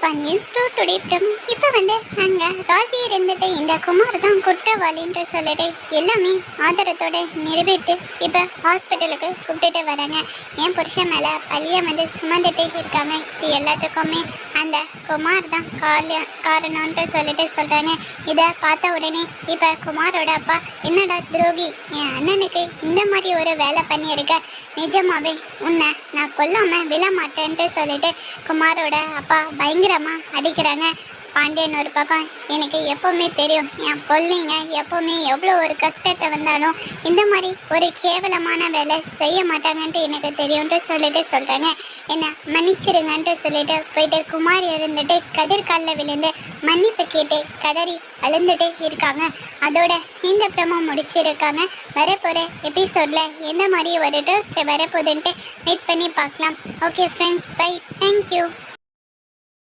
Pushpa news today இப்போ அங்கே ராஜி இருந்துட்டு இந்த குமார் தான் குற்றவாளின்ற சொல்லிட்டு எல்லாமே ஆதாரத்தோட நிறைவேற்றி இப்போ ஹாஸ்பிட்டலுக்கு கூப்பிட்டுட்டு வராங்க. என் புருஷன் மேலே பழியை சுமந்துட்டு இருக்காங்க. இது எல்லாத்துக்குமே அந்த குமார் தான் காரணம்ன்ட்டு சொல்லிட்டு சொல்கிறாங்க. இதை பார்த்த உடனே இப்போ குமாரோட அப்பா என்னடா துரோகி, என் அண்ணனுக்கு இந்த மாதிரி ஒரு வேலை பண்ணியிருக்க, நிஜமாவே உன்னை நான் கொல்லாமல் விழ மாட்டேன்ட்டு சொல்லிட்டு குமாரோட அப்பா பயங்கரமாக அடிக்கிறாங்க. பாண்டியன் ஒரு பக்கம் எனக்கு எப்போவுமே தெரியும், என் பிள்ளைங்க எப்போவுமே எவ்வளோ ஒரு கஷ்டத்தை வந்தாலும் இந்த மாதிரி ஒரு கேவலமான வேலை செய்ய மாட்டாங்கன்ட்டு எனக்கு தெரியும்ன்ட்டு சொல்லிட்டு சொல்கிறாங்க. என்னை மன்னிச்சிருங்கன்ட்டு சொல்லிட்டு போயிட்டு குமார் இருந்துட்டு கதிர்காலில் விழுந்து மன்னிப்பு கேட்டு கதறி அழுந்துட்டு இருக்காங்க. அதோட இந்த ப்ரோமோ முடிச்சிருக்காங்க. வரப்போகிற எபிசோடில் எந்த மாதிரி ஒரு டோஸ்ட் வரப்போகுதுன்ட்டு வெயிட் பண்ணி பார்க்கலாம். Okay friends, bye, thank you.